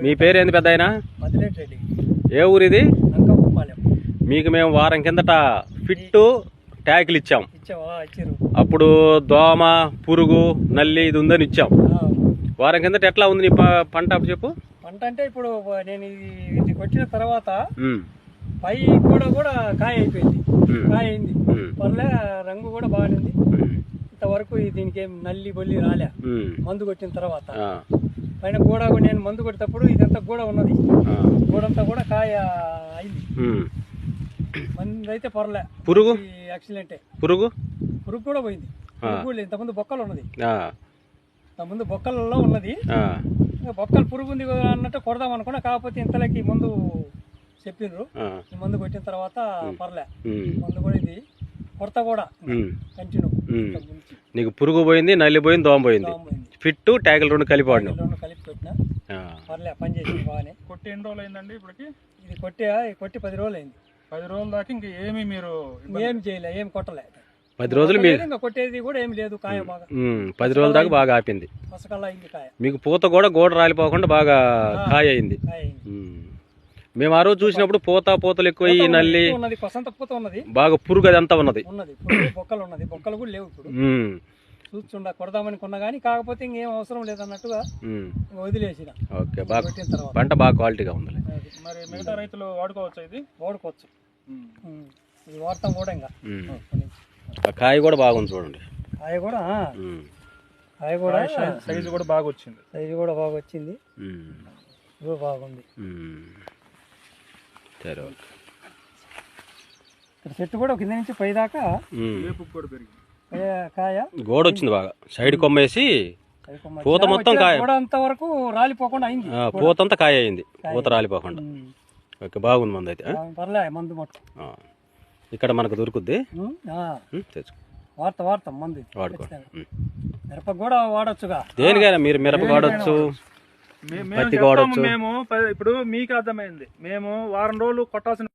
మీ పేరు ఏంది పెద్ద ఆయన? ఏ ఊరు ఇది? మీకు మేము వారం కిందట ఫిట్టు ట్యాకిల్ ఇచ్చాం. అప్పుడు దోమ పురుగు నల్లి ఇది ఉందని ఇచ్చాం. వారం కిందట ఎట్లా ఉంది నీ పంట చెప్పు. పంట అంటే ఇప్పుడు నేను ఇది కొట్టిన తర్వాత పై కూడా కాయ అయిపోయింది, కాయ అయింది, పర్లే రంగు కూడా బాగానే ఉంది. ఇంతవరకు దీనికి ఏం నల్లి బొల్లి రాలే. మందు కొట్టిన తర్వాత పైన గోడ నేను మందు కొట్టేటప్పుడు ఇదంతా కూడా ఉన్నది, గోడంతా కూడా కాయ అయింది. మంది అయితే పర్లే. పురుగు యాక్సిడెంటే. పురుగు కూడా పోయింది. ఇంతకుముందు బొక్కలు ఉన్నది, ఇంతకుముందు బొక్కలలో ఉన్నది. బొక్కలు పురుగు ఉంది అన్నట్టు కొడదాం అనుకున్నా, కాకపోతే ఇంతలోకి ముందు చెప్పిండ్రు. మందు కొట్టిన తర్వాత పర్లే, మందు కూడా ఇది కొడతా కూడా కంటిన్యూ. నీకు పురుగు పోయింది, నల్లి పోయింది, దోమ పోయింది. ఫిట్ ట్యాకిల్ రెండు కలిపి వాడినా, కలిపి పెట్టినా పర్లే, పని చేసింది బాగానే. కొట్టి ఎన్ని రోజులు అయిందండి ఇప్పటికి? ఇది కొట్టి 10 రోజులు అయింది. 10 రోజుల దాకా ఇంకా ఏమి మీరు ఏం చేయలే, ఏం కొట్టలే. 10 రోజులు ఇంకా కొట్టేది కూడా ఏం లేదు. కాయ బాగా 10 రోజుల దాకా బాగా ఆపింది. మసకల్లా అయింది కాయ. మీకు పూత కూడా గోడ రాలిపోకుండా బాగా కాయ అయింది. మేము ఆ రోజు చూసినప్పుడు పూతలు ఎక్కువ, ఈ నల్లి పూత ఉన్నది, బాగా పురుగు అదంతా ఉన్నది. బొక్కలు ఉన్నది, బొక్కలు కూడా లేవు ఇప్పుడు. చూస్తుండ కొడదామని కొన్నా కానీ, కాకపోతే ఇంకేం అవసరం లేదన్నట్టుగా వదిలేసిన. ఓకే, బాగా పంట బాగా క్వాలిటీగా ఉంది. మరి మిగతా రైతులు వాడుకోవచ్చు? ఇది వాడుకోవచ్చు, ఇది వాడతాం కూడా. ఇంకా కాయ కూడా బాగుంది చూడండి. కాయ కూడా సైజు కూడా బాగా వచ్చింది. బాగుంది. సరే, ఇక్కడ చెట్టు కూడా కింద నుంచి పై దాకా కాయ గోడ వచ్చింది బాగా. సైడ్ కొమ్మేసి పూత మొత్తం కాయ అంత వరకు రాలిపోకుండా అయింది. పూత అంతా కాయ అయింది, పూత రాలిపోకుండా. ఓకే, బాగుంది మందు అయితే. పర్లే, మందు మొత్తం ఇక్కడ మనకు దొరుకుద్ది. వాడతాం మందు, వాడుకో. మిరప కూడా వాడచ్చుగా. దేనికైనా మీరు మిరప వాడచ్చు, పత్తి వాడచ్చు. మేము ఇప్పుడు మీకు అర్థమైంది, మేము వారం రోజులు కొట్టాల్సిన